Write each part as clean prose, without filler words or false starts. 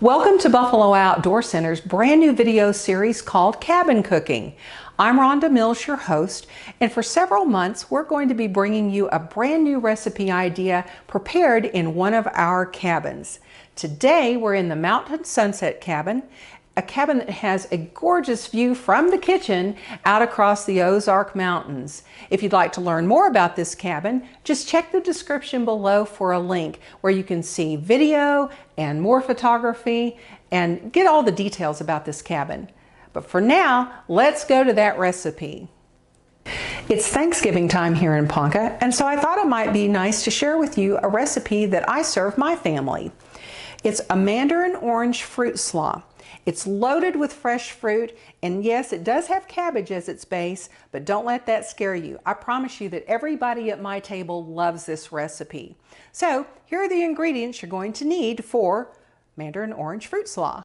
Welcome to Buffalo Outdoor Center's brand new video series called Cabin Cooking. I'm Rhonda Mills, your host, and for several months we're going to be bringing you a brand new recipe idea prepared in one of our cabins. Today we're in the Mountain Sunset Cabin, a cabin that has a gorgeous view from the kitchen out across the Ozark Mountains. If you'd like to learn more about this cabin, just check the description below for a link where you can see video and more photography and get all the details about this cabin. But for now, let's go to that recipe. It's Thanksgiving time here in Ponca, and so I thought it might be nice to share with you a recipe that I serve my family. It's a Mandarin orange fruit slaw. It's loaded with fresh fruit, and yes, it does have cabbage as its base, but don't let that scare you. I promise you that everybody at my table loves this recipe. So here are the ingredients you're going to need for Mandarin orange fruit slaw.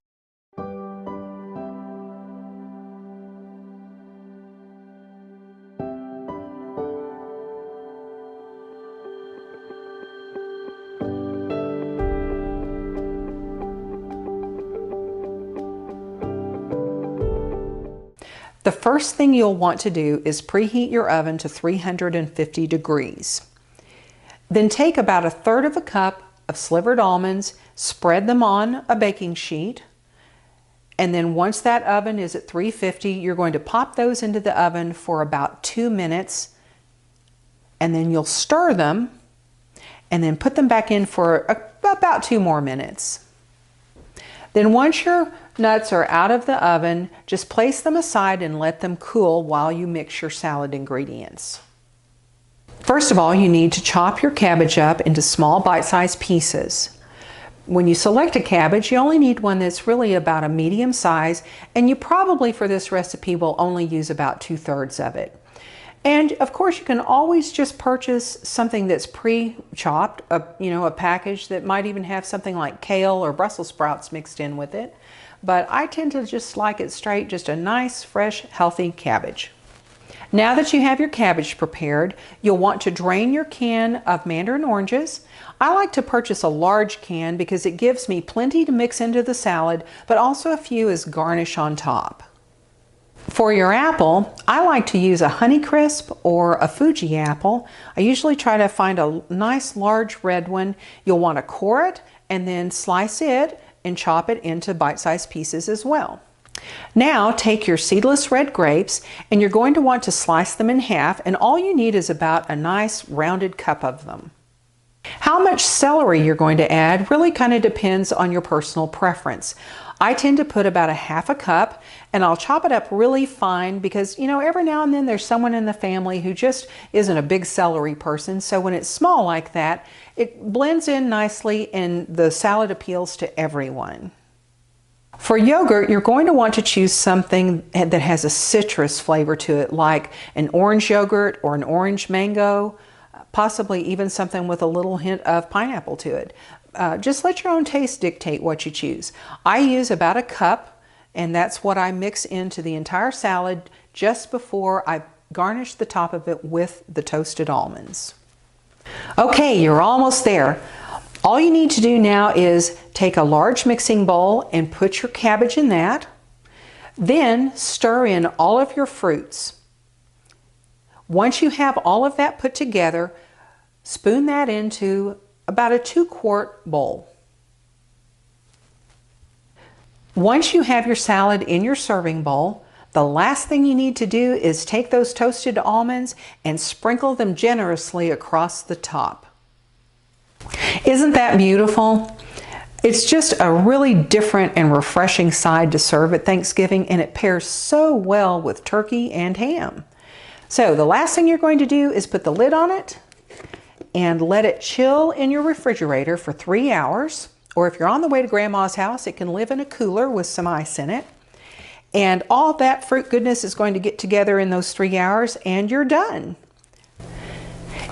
The first thing you'll want to do is preheat your oven to 350 degrees. Then take about 1/3 cup of slivered almonds, spread them on a baking sheet, and then once that oven is at 350, you're going to pop those into the oven for about 2 minutes, and then you'll stir them and then put them back in for about 2 more minutes. Then once your nuts are out of the oven, just place them aside and let them cool while you mix your salad ingredients. First of all, you need to chop your cabbage up into small bite-sized pieces. When you select a cabbage, you only need one that's really about a medium size, and you probably for this recipe will only use about 2/3 of it. And of course, you can always just purchase something that's pre-chopped, a package that might even have something like kale or Brussels sprouts mixed in with it. But I tend to just like it straight, just a nice, fresh, healthy cabbage. Now that you have your cabbage prepared, you'll want to drain your can of Mandarin oranges. I like to purchase a large can because it gives me plenty to mix into the salad, but also a few as garnish on top. For your apple, I like to use a Honeycrisp or a Fuji apple. I usually try to find a nice large red one. You'll want to core it and then slice it and chop it into bite-sized pieces as well. Now take your seedless red grapes and you're going to want to slice them in half, and all you need is about a nice rounded cup of them. How much celery you're going to add really kind of depends on your personal preference. I tend to put about 1/2 cup, and I'll chop it up really fine because, every now and then there's someone in the family who just isn't a big celery person. So when it's small like that, it blends in nicely and the salad appeals to everyone. For yogurt, you're going to want to choose something that has a citrus flavor to it, like an orange yogurt or an orange mango, possibly even something with a little hint of pineapple to it. Just let your own taste dictate what you choose. I use about 1 cup, and that's what I mix into the entire salad just before I garnish the top of it with the toasted almonds. Okay, you're almost there. All you need to do now is take a large mixing bowl and put your cabbage in that. Then stir in all of your fruits. Once you have all of that put together, spoon that into about a 2-quart bowl. Once you have your salad in your serving bowl, the last thing you need to do is take those toasted almonds and sprinkle them generously across the top. Isn't that beautiful? It's just a really different and refreshing side to serve at Thanksgiving, and it pairs so well with turkey and ham. So the last thing you're going to do is put the lid on it and let it chill in your refrigerator for 3 hours. Or if you're on the way to Grandma's house, it can live in a cooler with some ice in it. And all that fruit goodness is going to get together in those 3 hours and you're done.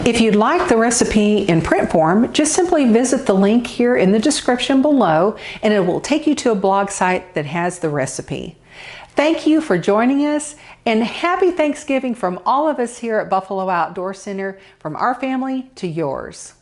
If you'd like the recipe in print form, just simply visit the link here in the description below and it will take you to a blog site that has the recipe. Thank you for joining us, and happy Thanksgiving from all of us here at Buffalo Outdoor Center, from our family to yours.